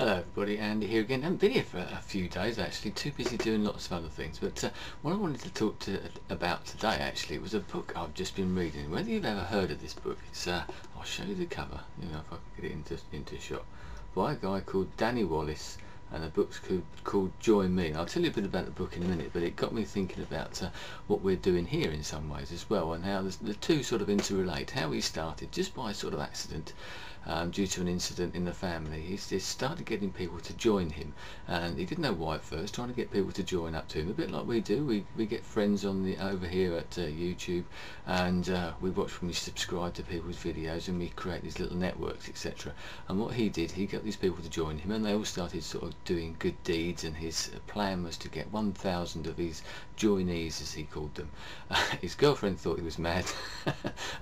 Hello everybody, Andy here again. I haven't been here for a few days actually, too busy doing lots of other things, but what I wanted to talk about today actually was a book I've just been reading. Whether you've ever heard of this book, it's I'll show you the cover, you know, if I can get it into a shot, by a guy called Danny Wallace, and the book's called Join Me. And I'll tell you a bit about the book in a minute, but it got me thinking about what we're doing here in some ways as well, and how the two sort of interrelate. How he started just by sort of accident, due to an incident in the family. He started getting people to join him, and he didn't know why at first, trying to get people to join up to him, a bit like we do. We get friends on over here at YouTube, and we watch when we subscribe to people's videos, and we create these little networks, etc. And what he did, he got these people to join him, and they all started sort of doing good deeds, and his plan was to get 1,000 of these joinees, as he called them. His girlfriend thought he was mad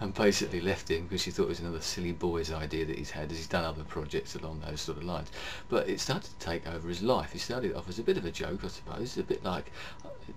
and basically left him because she thought it was another silly boy's idea that he's had, as he's done other projects along those sort of lines. But it started to take over his life. He started off as a bit of a joke, I suppose, a bit like,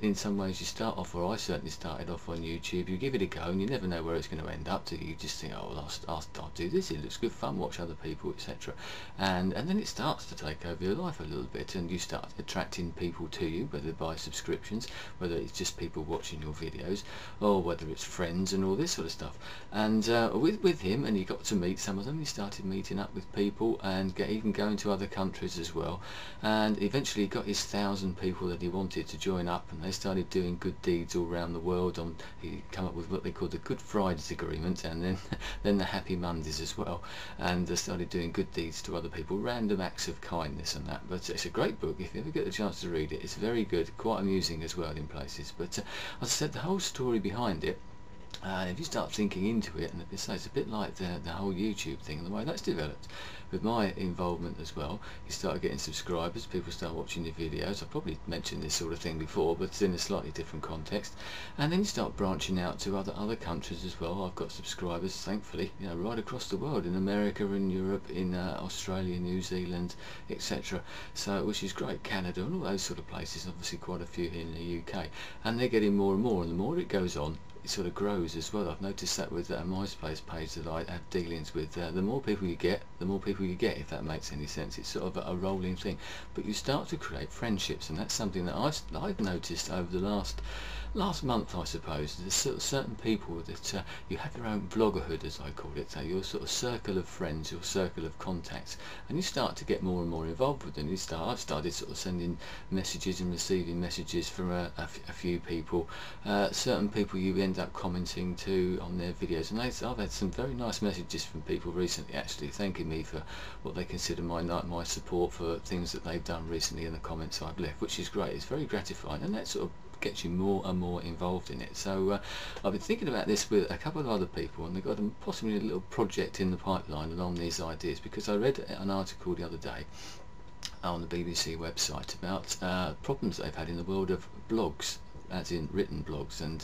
in some ways, you start off, or I certainly started off on YouTube, you give it a go and you never know where it's going to end up to. You just think, oh well, I'll do this, it looks good fun, watch other people, etc. And then it starts to take over your life a little bit, and you start attracting people to you, whether by subscriptions, whether it's just people watching your videos, or whether it's friends and all this sort of stuff. And with him, and he got to meet some of them, he started meeting up with people and even going to other countries as well, and eventually he got his 1,000 people that he wanted to join up, and they started doing good deeds all around the world. He came up with what they called the Good Fridays Agreement, and then the Happy Mondays as well, and started doing good deeds to other people, random acts of kindness and that. But it's a great book. If you ever get the chance to read it, it's very good, quite amusing as well in places. But as I said, the whole story behind it, if you start thinking into it, and it's a bit like the whole YouTube thing and the way that's developed, with my involvement as well, you start getting subscribers, people start watching your videos. I've probably mentioned this sort of thing before, but it's in a slightly different context, and then you start branching out to other countries as well. I've got subscribers, thankfully, you know, right across the world, in America, in Europe, in Australia, New Zealand, etc. So, which is great, Canada and all those sort of places, obviously quite a few here in the UK, and they're getting more and more, and the more it goes on, it sort of grows as well. I've noticed that with a MySpace page that I have dealings with. The more people you get, if that makes any sense. It's sort of a rolling thing. But you start to create friendships, and that's something that I've noticed over the last month, I suppose. There's sort of certain people that you have your own vloggerhood, as I call it, so your sort of circle of friends, your circle of contacts, and you start to get more and more involved with them. I've started sort of sending messages and receiving messages from a few people. Certain people you end up commenting to on their videos, and I've had some very nice messages from people recently actually thanking me for what they consider my support for things that they've done recently in the comments I've left, which is great. It's very gratifying, and that sort of gets you more and more involved in it. So I've been thinking about this with a couple of other people, and they've got possibly a little project in the pipeline along these ideas, because I read an article the other day on the BBC website about problems they've had in the world of blogs, as in written blogs, and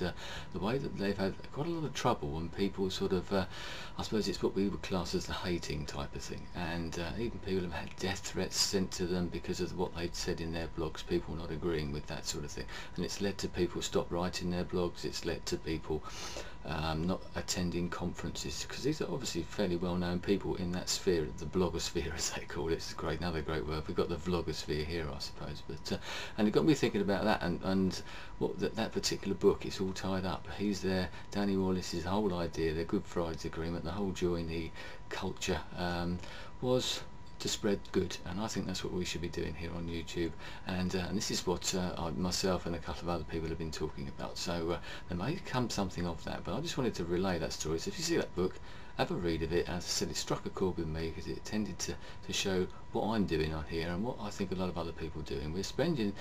the way that they've had quite a lot of trouble when people sort of, I suppose it's what we would class as the hating type of thing, and even people have had death threats sent to them because of what they'd said in their blogs, people not agreeing with that sort of thing, and it's led to people stop writing their blogs. It's led to people not attending conferences, because these are obviously fairly well-known people in that sphere, the blogosphere as they call it. It's great, another great word. We've got the vlogosphere here, I suppose. But and it got me thinking about that, and what that particular book, it's all tied up. He's there, Danny Wallace's whole idea, the Good Fridays Agreement, the whole joinee culture, was to spread good, and I think that's what we should be doing here on YouTube, and this is what myself and a couple of other people have been talking about. So there may come something of that, but I just wanted to relay that story. So if you see that book, have a read of it. As I said, it struck a chord with me because it tended to show what I'm doing on here and what I think a lot of other people are doing. We're spreading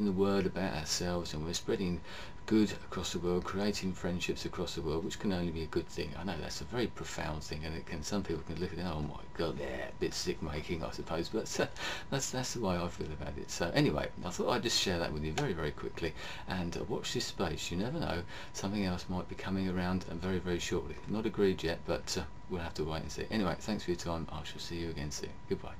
the word about ourselves, and we're spreading good across the world, creating friendships across the world, which can only be a good thing. I know that's a very profound thing, and some people can look at it, oh my god, yeah, a bit sick making, I suppose, but that's the way I feel about it. So anyway, I thought I'd just share that with you very, very quickly, and watch this space. You never know, something else might be coming around very, very shortly. Not agreed yet, but we'll have to wait and see. Anyway, thanks for your time. I shall see you again soon. Goodbye.